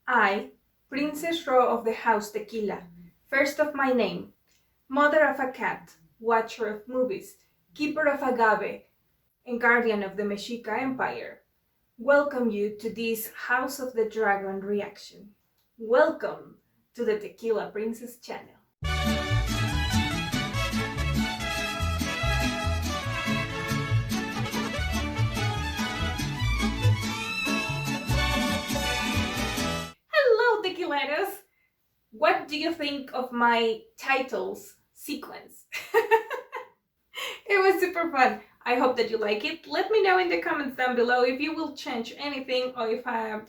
I, Princess Ro of the House Tequila, first of my name, mother of a cat, watcher of movies, keeper of agave, and guardian of the Mexica Empire, welcome you to this House of the Dragon reaction. Welcome to the Tequila Princess channel. Hello, tequileros! What do you think of my titles sequence? It was super fun. I hope that you like it. Let me know in the comments down below if you will change anything, or if I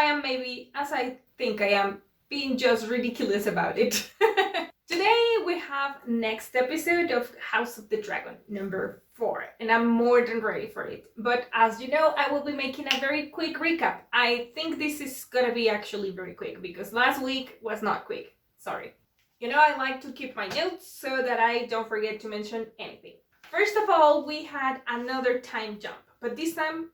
am maybe, as I think I am, being just ridiculous about it. Today we have next episode of House of the Dragon, number 4, and I'm more than ready for it. But as you know, I will be making a very quick recap. I think this is gonna be actually very quick because last week was not quick. Sorry. You know, I like to keep my notes so that I don't forget to mention anything. First of all, we had another time jump, but this time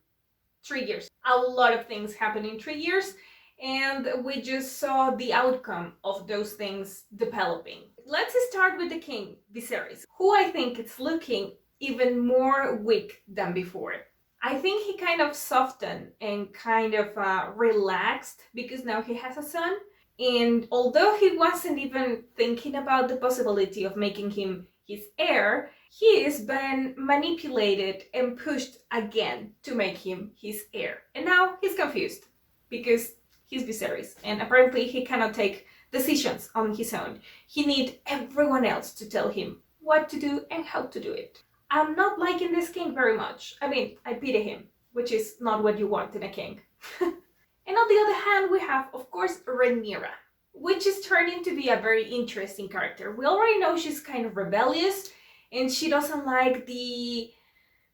3 years. A lot of things happened in 3 years, and we just saw the outcome of those things developing. Let's start with the king, Viserys, who I think is looking even more weak than before. I think he kind of softened and kind of relaxed because now he has a son. And although he wasn't even thinking about the possibility of making him his heir, he has been manipulated and pushed again to make him his heir. And now he's confused because he's Viserys and apparently he cannot take decisions on his own. He needs everyone else to tell him what to do and how to do it. I'm not liking this king very much. I mean, I pity him, which is not what you want in a king. And on the other hand, we have, of course, Rhaenyra, which is turning to be a very interesting character. We already know she's kind of rebellious, and she doesn't like the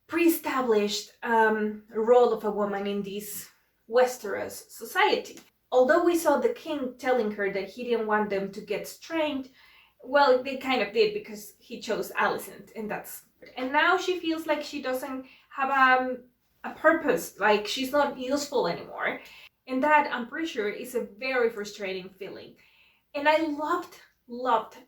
pre-established role of a woman in this Westeros society. Although we saw the king telling her that he didn't want them to get strained, well, they kind of did because he chose Alicent, and that's... And now she feels like she doesn't have a purpose, like she's not useful anymore. And that, I'm pretty sure, is a very frustrating feeling. And I loved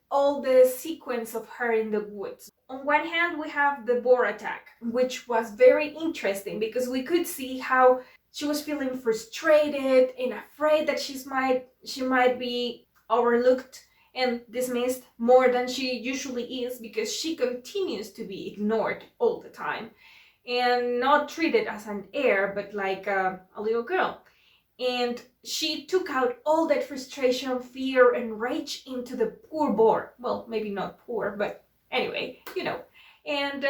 all the sequence of her in the woods. On one hand, we have the boar attack, which was very interesting because we could see how she was feeling frustrated and afraid that she might be overlooked and dismissed more than she usually is because she continues to be ignored all the time and not treated as an heir but like a little girl. And she took out all that frustration, fear, and rage into the poor boar. Well, maybe not poor, but anyway, you know. And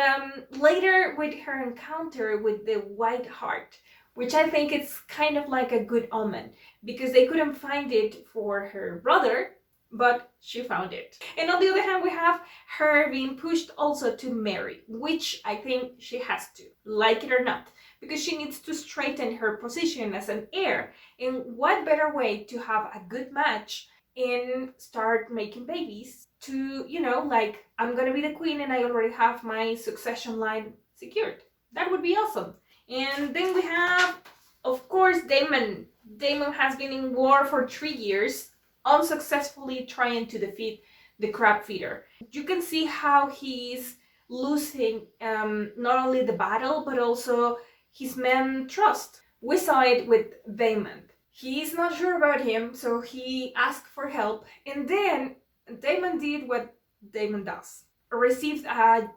later with her encounter with the White Hart, which I think is kind of like a good omen, because they couldn't find it for her brother, but she found it. And on the other hand, we have her being pushed also to marry, which I think she has to, like it or not, because she needs to straighten her position as an heir. And what better way to have a good match and start making babies to, you know, like, I'm gonna be the queen and I already have my succession line secured. That would be awesome. And then we have, of course, Daemon. Daemon has been in war for 3 years, unsuccessfully trying to defeat the crab feeder. You can see how he's losing not only the battle, but also his men trust. We saw it with Daemon. He's not sure about him, so he asked for help, and then Daemon did what Daemon does. Received a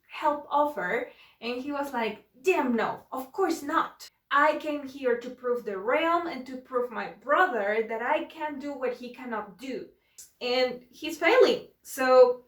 help offer, and he was like, damn no, of course not. I came here to prove the realm and to prove my brother that I can do what he cannot do. And he's failing. So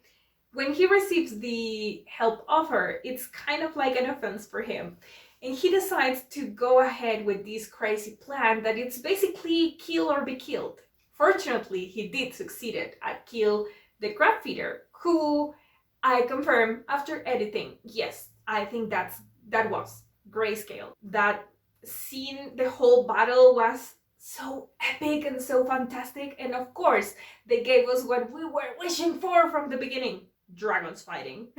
when he receives the help offer, it's kind of like an offense for him. And he decides to go ahead with this crazy plan that it's basically kill or be killed. Fortunately, he did succeed at kill the crab feeder, who I confirm after editing, yes, I think that was grayscale. That scene, the whole battle was so epic and so fantastic, and of course they gave us what we were wishing for from the beginning: dragons fighting.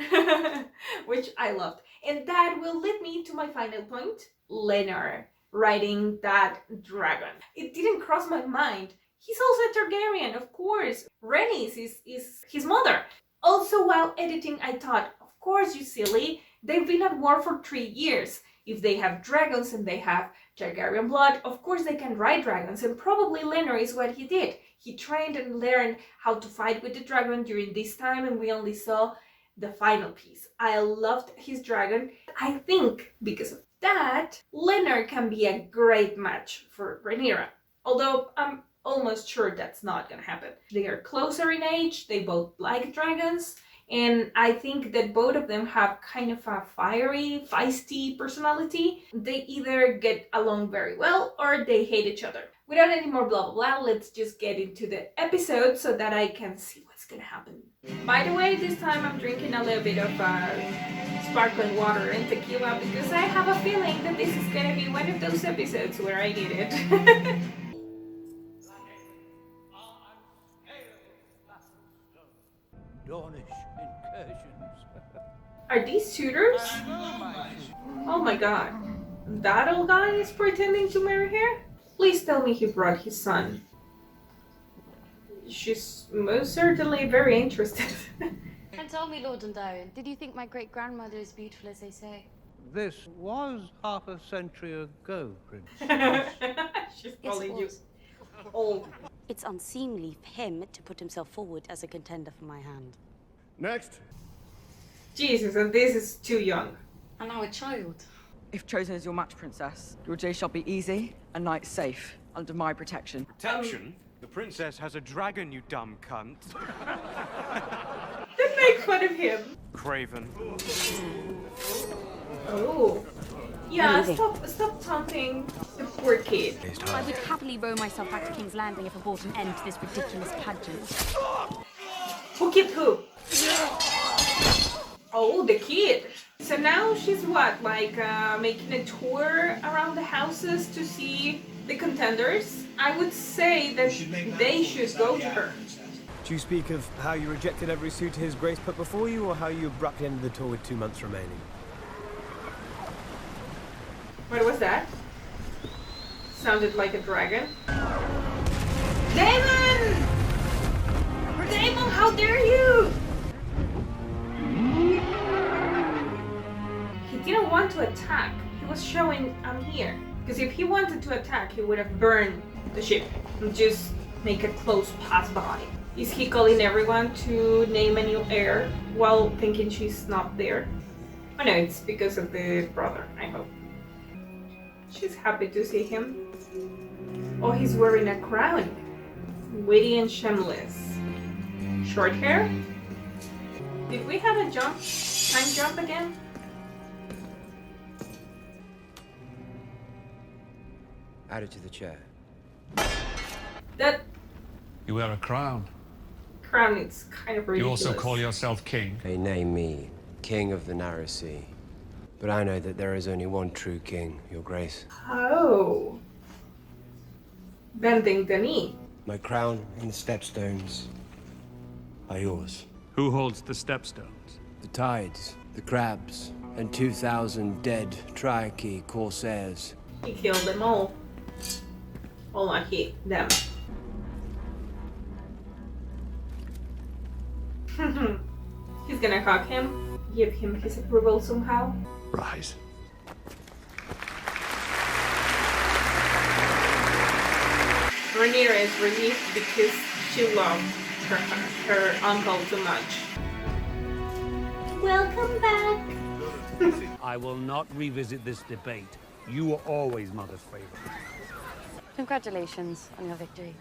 Which I loved. And that will lead me to my final point: Lennar. riding that dragon. It didn't cross my mind. He's also a Targaryen, of course. Rhaenys is his mother. Also, while editing, I thought, of course, you silly. They've been at war for 3 years. If they have dragons and they have Targaryen blood, of course they can ride dragons, and probably Lenor is what he did. He trained and learned how to fight with the dragon during this time, and we only saw the final piece. I loved his dragon. I think because of that, Lenor can be a great match for Rhaenyra. Although I'm almost sure that's not gonna happen. They are closer in age, they both like dragons, and I think that both of them have kind of a fiery, feisty personality. They either get along very well or they hate each other. Without any more blah blah blah, let's just get into the episode so that I can see what's gonna happen. By the way, this time I'm drinking a little bit of sparkling water and tequila because I have a feeling that this is gonna be one of those episodes where I need it. Are these suitors? Oh my god. That old guy is pretending to marry her? Please tell me he brought his son. She's most certainly very interested. And tell me, Lord Dondarrion, did you think my great-grandmother is beautiful as they say? This was half a century ago, Princess. She's calling you old. It's unseemly for him to put himself forward as a contender for my hand. Next. Jesus, and this is too young. And now a child. If chosen as your match, Princess, your day shall be easy and night safe under my protection. Protection? The princess has a dragon, you dumb cunt. Don't make fun of him. Craven. Oh. Yeah, stop taunting the poor kid. I would happily row myself back to King's Landing if I brought an end to this ridiculous pageant. Who killed who? Oh, the kid. So now she's what, like making a tour around the houses to see the contenders? I would say that they should go to her. Do you speak of how you rejected every suitor His Grace put before you, or how you abruptly ended the tour with 2 months remaining? What was that? Sounded like a dragon. Daemon! Daemon, how dare you! He didn't want to attack. He was showing, I'm here. Because if he wanted to attack, he would have burned the ship and just make a close pass by. Is he calling everyone to name a new heir while thinking she's not there? Oh no, it's because of the brother, I hope. She's happy to see him. Oh, he's wearing a crown. Witty and shameless. Short hair? Did we have a jump? Time jump again? Add it to the chair. That You wear a crown. crown is kind of ridiculous. You also call yourself king. They name me King of the Narrow Sea. But I know that there is only one true king, Your Grace. Oh. Bending the knee. My crown and the Stepstones are yours. Who holds the Stepstones? The tides, the crabs, and 2,000 dead Triarchy corsairs. He killed them all. Well, not he, them. He's gonna hug him, give him his approval somehow. Rise. Rhaenyra is relieved because she loved her uncle too much. Welcome back. I will not revisit this debate. You were always Mother's favorite. Congratulations on your victory.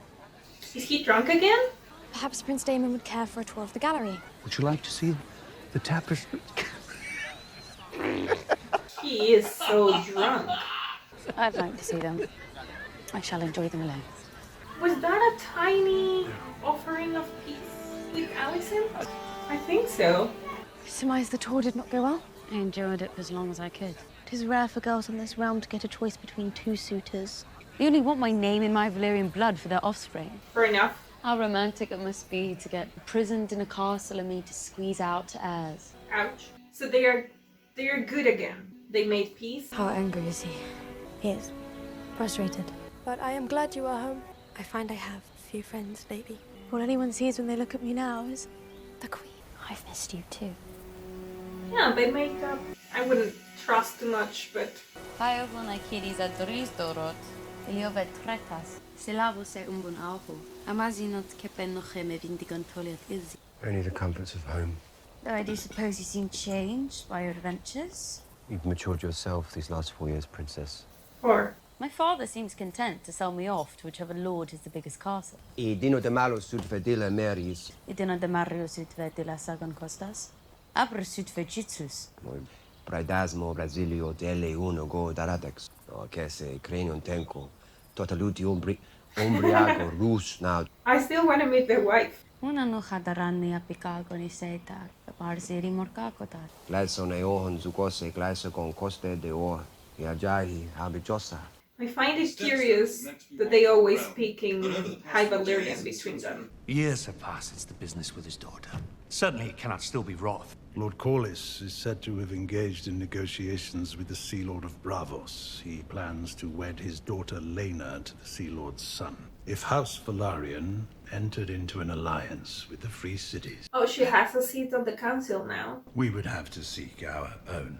Is he drunk again? Perhaps Prince Daemon would care for a tour of the gallery. Would you like to see the tapestry? He is so drunk. I'd like to see them. I shall enjoy them alone. Was that a tiny offering of peace with Alicent? I think so. I surmise the tour did not go well. I enjoyed it for as long as I could. It is rare for girls in this realm to get a choice between 2 suitors. They only want my name in my Valyrian blood for their offspring. Fair enough. How romantic it must be to get imprisoned in a castle and me to squeeze out heirs. Ouch. So they are good again. They made peace. How angry is he? He is. Frustrated. But I am glad you are home. I find I have few friends lately. All anyone sees when they look at me now is the Queen. I've missed you too. Yeah, they make up. I wouldn't trust too much, but Tayo mo na kiri za doris dorot. Iliovet tretas. Silabo se umbun auhu. Amazinot kepen me vindigon toliat ilzi. Only the comforts of home. Though I do suppose you seem changed by your adventures. You've matured yourself these last 4 years, Princess. or My father seems content to sell me off to whichever lord has the biggest castle. E dino de malo sud fedila meris. Idina de Mario sutve de la Sagon Costas. Abra sutve Jitsus. Praidasmo Brasilio delle uno go daradex. O che se cranion tenco. Totaluti umbriago rus now. I still want to meet their wife. Una no hadaranni apikago ni seita. Parsiri morkakotar. Glaso ne ohon zukose glaso con coste de or. Viaggiai habiciosa. I find it curious that they always speak in High Valyrian between them. Years have passed since the business with his daughter. Certainly it cannot still be wrath. Lord Corlys is said to have engaged in negotiations with the Sea Lord of Bravos. He plans to wed his daughter Lena to the Sea Lord's son. If House Velaryon entered into an alliance with the Free Cities, Oh, she has a seat on the council now. we would have to seek our own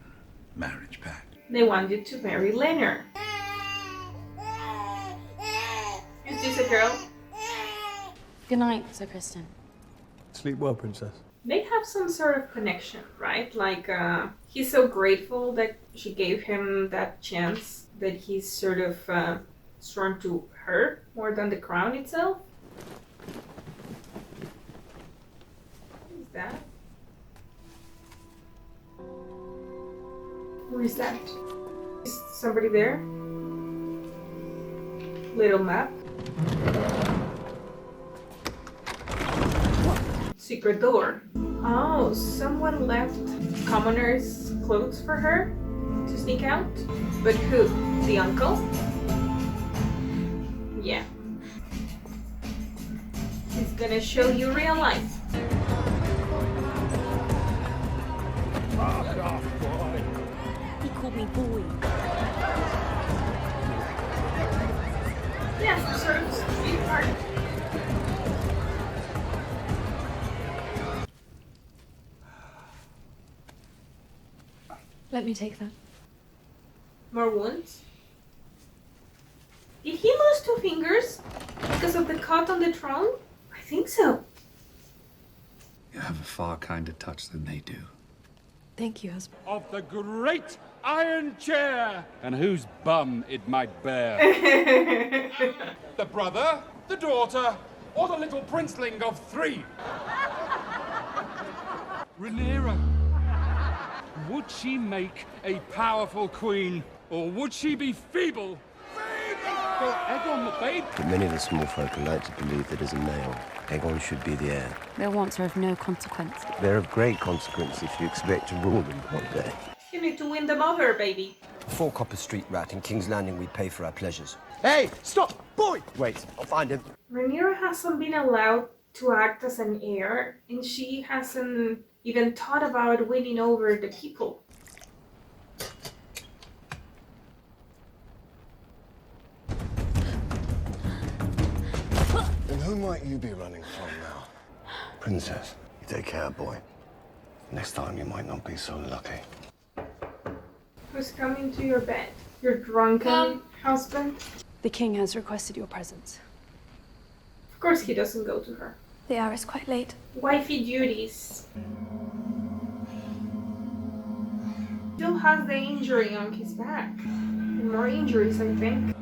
marriage pact. They want you to marry Lena. Is this a girl? Good night, Sir Kristen. Sleep well, Princess. They have some sort of connection, right? Like, he's so grateful that she gave him that chance that he's sort of sworn to her more than the crown itself. What is that? Who is that? Is somebody there? Little map. Secret door. Oh, someone left commoner's clothes for her to sneak out? But who? The uncle? Yeah. He's gonna show you real life. He called me boy. Yeah, some sort of sweetheart. Let me take that. More wounds? Did he lose 2 fingers because of the cut on the throne? I think so. You have a far kinder touch than they do. Thank you, husband. Of the great iron chair, and whose bum it might bear. The brother, the daughter, or the little princeling of 3. Rhaenyra. Would she make a powerful queen, or would she be feeble? For Aegon the babe. But many of the small folk are like to believe that as a male, Aegon should be the heir. Their wants are of no consequence. They're of great consequence if you expect to rule them one day. You need to win them over, baby. 4 Copper Street rat in King's Landing we pay for our pleasures. Hey, stop, boy! Wait, I'll find him. Rhaenyra hasn't been allowed to act as an heir, and she hasn't even thought about winning over the people. And who might you be running from now? Princess, you take care, boy. Next time you might not be so lucky. Who's coming to your bed? Your drunken husband? The king has requested your presence. Of course he doesn't go to her. The hour is quite late. Wifey duties. Still has the injury on his back. And more injuries, I think.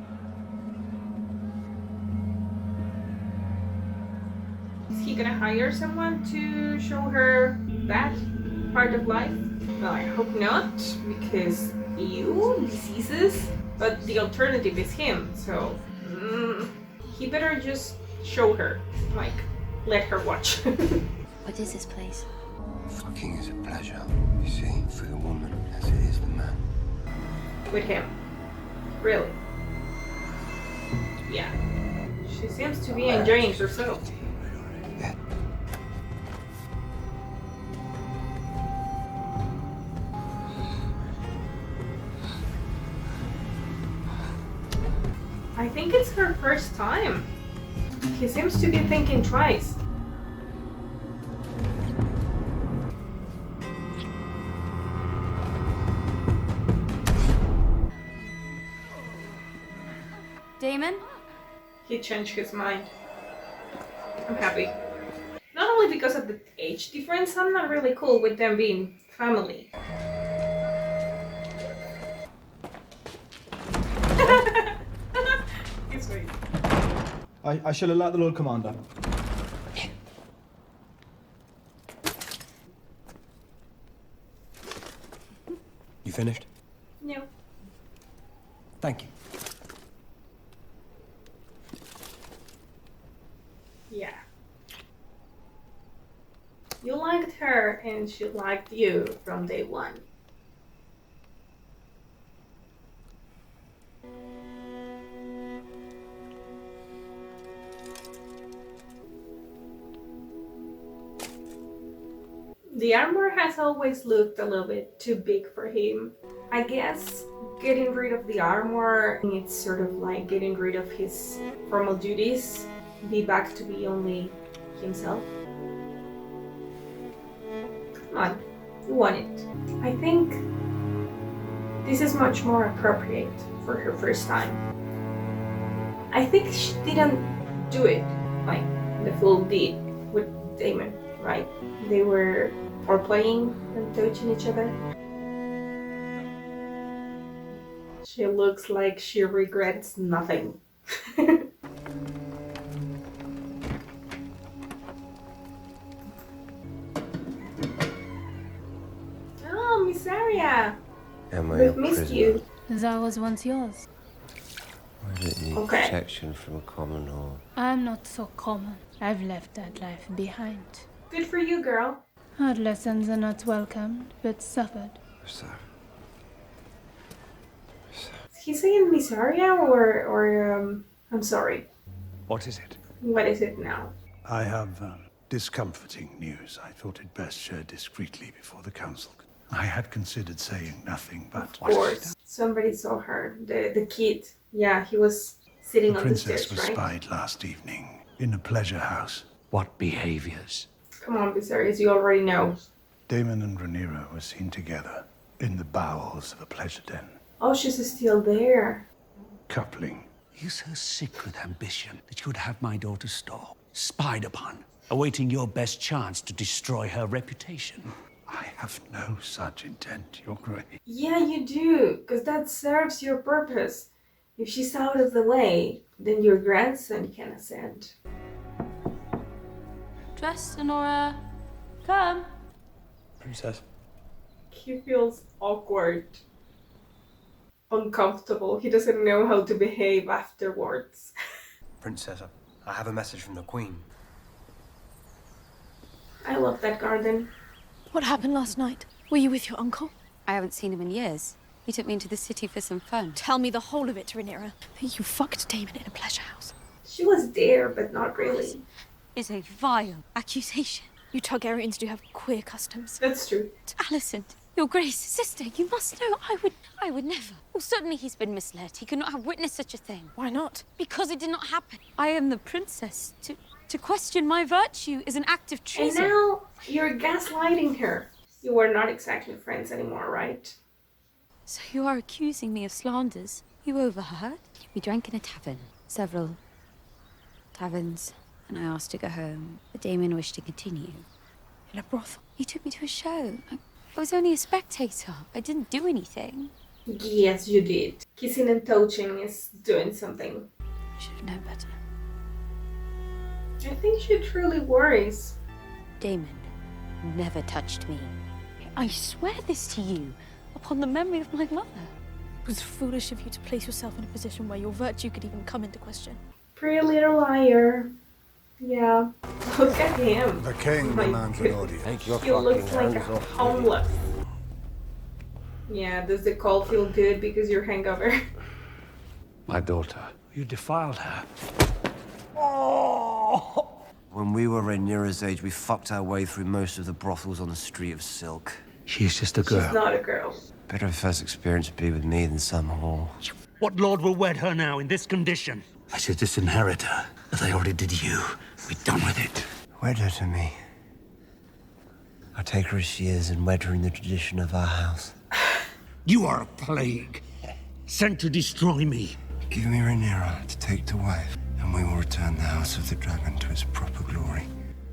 Is he gonna hire someone to show her that part of life? Well, I hope not, because ew, diseases. But the alternative is him, so he better just show her, like, let her watch. What is this place? Fucking is a pleasure, you see, for the woman as it is the man. With him. Really. Yeah. She seems to be enjoying herself. Yeah. think it's her first time. He seems to be thinking twice. Daemon? He changed his mind. I'm happy. Not only because of the age difference, I'm not really cool with them being family. He's sweet. I shall alert the Lord Commander. You finished? No. Thank you. Yeah. You liked her and she liked you from day one. The armor has always looked a little bit too big for him. I guess getting rid of the armor, it's sort of like getting rid of his formal duties, be back to be only himself. Come on, you want it. I think this is much more appropriate for her first time. I think she didn't do it like the full deed with Daemon, right? They were playing and touching each other. She looks like she regrets nothing. Oh, Miss Arya! Am I We've a missed prisoner? you. That was once yours. I didn't need Okay. protection from a common hall. I'm not so common. I've left that life behind. Good for you, girl. Hard lessons are not welcomed, but suffered. So, Is he saying Miss Arya or I'm sorry. What is it? What is it now? I have discomforting news I thought it best shared discreetly before the council. I had considered saying nothing, but... Of course. Somebody saw her. The kid. Yeah, he was sitting The on the princess stairs, was right? spied last evening in a pleasure house. What behaviors? Come on, Viserys, you already know. Damon and Rhaenyra were seen together in the bowels of a pleasure den. Oh, she's still there. Coupling. Is her secret ambition that you would have my daughter stalked, spied upon, awaiting your best chance to destroy her reputation? I have no such intent, Your Grace. Yeah, you do, because that serves your purpose. If she's out of the way, then your grandson can ascend. Dress, Sonora. Come. Princess? He feels awkward, uncomfortable. He doesn't know how to behave afterwards. Princess, I have a message from the Queen. I love that garden. What happened last night? Were you with your uncle? I haven't seen him in years. He took me into the city for some fun. Tell me the whole of it, Rhaenyra. That you fucked Daemon in a pleasure house. She was there, but not really. It's a vile accusation. You Targaryens do have queer customs. That's true. Alicent, your Grace, sister, you must know I would never. Well, certainly he's been misled. He could not have witnessed such a thing. Why not? Because it did not happen. I am the princess. To question my virtue is an act of And treason. now you're gaslighting her. You are not exactly friends anymore, right? So you are accusing me of slanders? You overheard? We drank in a tavern. Several taverns. And I asked to go home, but Daemon wished to continue. In a brothel? He took me to a show. I was only a spectator. I didn't do anything. Yes, you did. Kissing and touching is doing something. I should have known better. I think she truly worries. Daemon never touched me. I swear this to you, upon the memory of my mother. It was foolish of you to place yourself in a position where your virtue could even come into question. Pretty little liar. Yeah. Look at him. The king My demands an goodness. audience. Take your He looks fucking like hands a off me. homeless. Yeah, does the call feel good because you're hangover? My daughter. You defiled her. When we were Rhaenyra's age, we fucked our way through most of the brothels on the Street of Silk. She's just a girl. She's not a girl. Better her first experience be with me than some whore. What lord will wed her now in this condition? I should disinherit her, as I already did you. Be done with it. Wed her to me. I'll take her as she is and wed her in the tradition of our house. You are a plague, sent to destroy me. Give me Rhaenyra to take to wife, and we will return the House of the Dragon to its proper glory.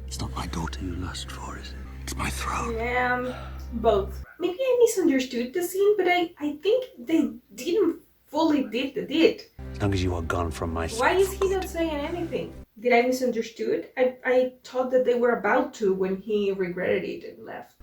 It's not my daughter you lust for, is it? It's my throne. Both. Maybe I misunderstood the scene, but I think they didn't fully did the deed. As long as you are gone from my sight. Why is he not saying anything? Did I misunderstood? I thought that they were about to when he regretted it and left.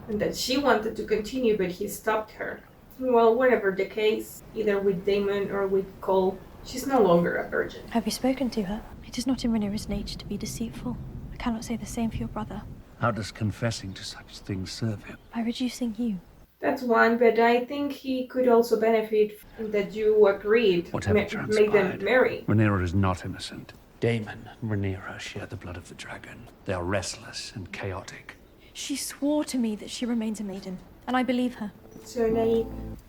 And that she wanted to continue, but he stopped her. Well, whatever the case, either with Daemon or with Cole, she's no longer a virgin. Have you spoken to her? It is not in Rhaenyra's nature to be deceitful. I cannot say the same for your brother. How does confessing to such things serve him? By reducing you. That's one, but I think he could also benefit from that you agreed Whatever make transpired, them marry. Rhaenyra is not innocent. Daemon and Rhaenyra share the blood of the dragon. They are restless and chaotic. She swore to me that she remains a maiden, and I believe her. So naive.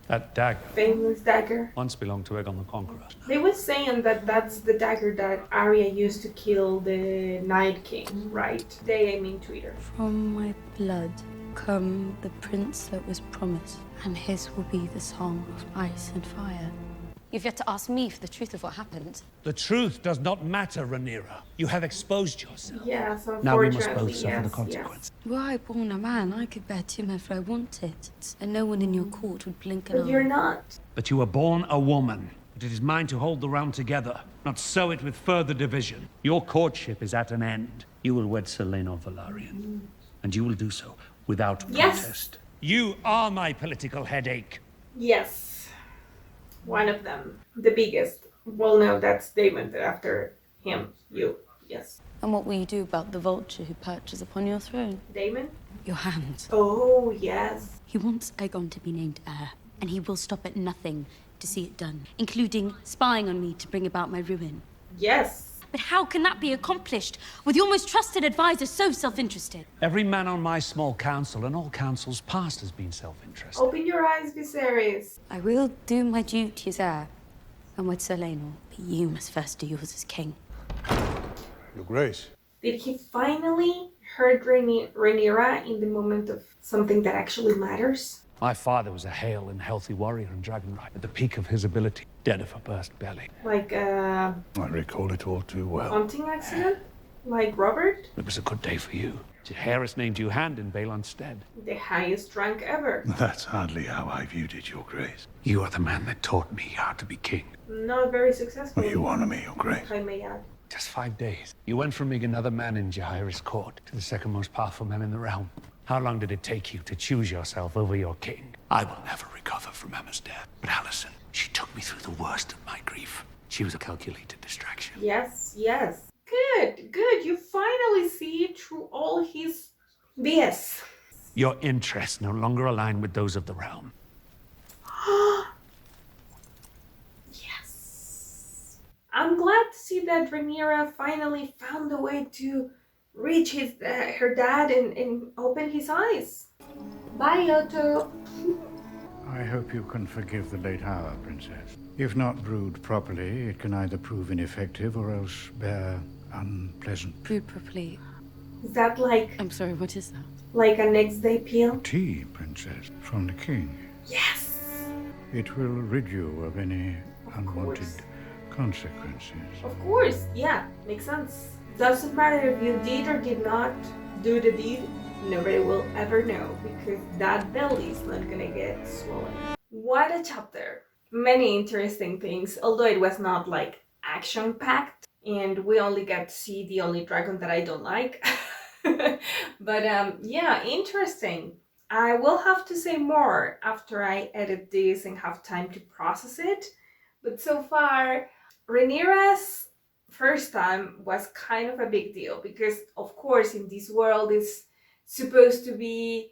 That dagger Famous dagger. once belonged to Aegon the Conqueror. They were saying that that's the dagger that Arya used to kill the Night King, right? They aim in Twitter. From my blood come the prince that was promised, and his will be the song of ice and fire. You've yet to ask me for the truth of what happened. The truth does not matter, Rhaenyra. You have exposed yourself. Yes, Now we must unfortunately, both suffer the yes. consequence. Were I born a man, I could bear too much if I wanted, and no one in your court would blink an But eye. you're not. But you were born a woman. But it is mine to hold the realm together, not sow it with further division. Your courtship is at an end. You will wed Selena Velaryon, and you will do so without Yes. protest. You are my political headache. Yes. One of them. The biggest. Well, no, that's Daemon, but after him, you. Yes. And what will you do about the vulture who perches upon your throne? Damon? Your hand. Oh, yes. He wants Aegon to be named heir, and he will stop at nothing to see it done, including spying on me to bring about my ruin. Yes. But how can that be accomplished with your most trusted advisor so self-interested? Every man on my small council and all councils past has been self-interested. Open your eyes, Viserys. I will do my duty as heir, and with Selena, but you must first do yours as king. Your Grace. Did he finally hurt Rhaenyra in the moment of something that actually matters? My father was a hale and healthy warrior and dragon rider at the peak of his ability, dead of a burst belly. Like I recall it all too well. hunting accident? Like Robert? It was a good day for you. Jaehaerys named you hand in Balon's stead. The highest rank ever. That's hardly how I viewed it, Your Grace. You are the man that taught me how to be king. Not very successful. You honor me, Your Grace. If I may add. Just 5 days. You went from being another man in Jaehaerys' court to the second most powerful man in the realm. How long did it take you to choose yourself over your king? I will never recover from Emma's death. But Alicent, she took me through the worst of my grief. She was a calculated distraction. Yes, yes. Good, good. You finally see through all his BS. Your interests no longer align with those of the realm. Yes. I'm glad to see that Rhaenyra finally found a way to reach her dad and open his eyes. Bye, Otto. I hope you can forgive the late hour, Princess. If not brewed properly, it can either prove ineffective or else bear unpleasant. Brewed properly. Is that like... I'm sorry, what is that? Like a next day peel? Tea, Princess, from the king. Yes! It will rid you of any unwanted consequences. Of course, yeah, makes sense. Doesn't matter if you did or did not do the deed, nobody will ever know because that belly is not gonna get swollen. What a chapter! Many interesting things, although it was not like action-packed and we only got to see the only dragon that I don't like. But yeah, interesting. I will have to say more after I edit this and have time to process it. But so far, Rhaenyra's first time was kind of a big deal because, of course, in this world it's supposed to be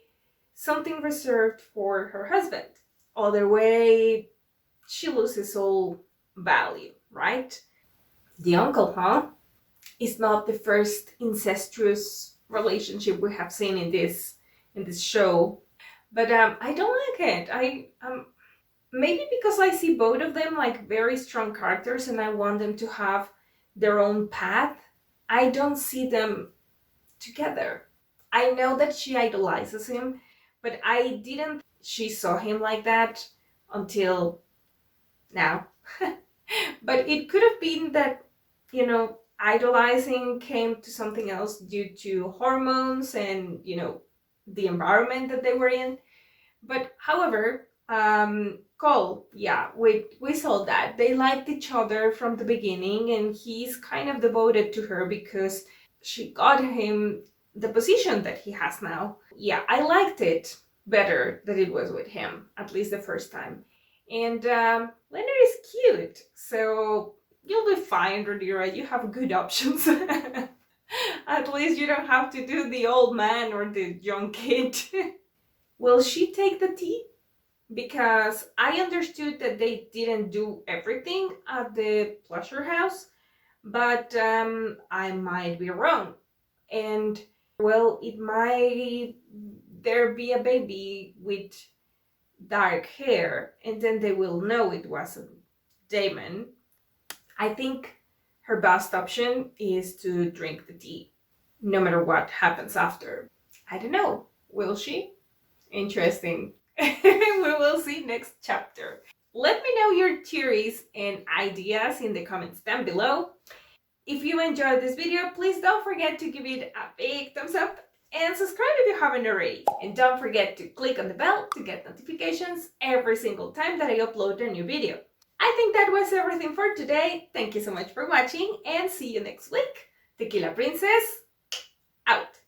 something reserved for her husband. Other way, she loses all value, right? The uncle, huh? Is not the first incestuous relationship we have seen in this show, but I don't like it. Maybe because I see both of them like very strong characters and I want them to have their own path, I don't see them together. I know that she idolizes him, but I didn't she saw him like that until now. But it could have been that, you know, idolizing came to something else due to hormones and, you know, the environment that they were in. But however, Cole, yeah, we saw that they liked each other from the beginning, and he's kind of devoted to her because she got him the position that he has now. Yeah, I liked it better that it was with him, at least the first time. And Leonard is cute, so you'll be fine, Rhaenyra. You have good options. At least you don't have to do the old man or the young kid. Will she take the tea? Because I understood that they didn't do everything at the pleasure house, but I might be wrong. And well, it might there be a baby with dark hair, and then they will know it wasn't Daemon. I think her best option is to drink the tea, no matter what happens after. I don't know. Will she? Interesting. We will see next chapter. Let me know your theories and ideas in the comments down below. If you enjoyed this video, please don't forget to give it a big thumbs up and subscribe if you haven't already. And don't forget to click on the bell to get notifications every single time that I upload a new video. I think that was everything for today. Thank you so much for watching and see you next week. Tequila Princess, out.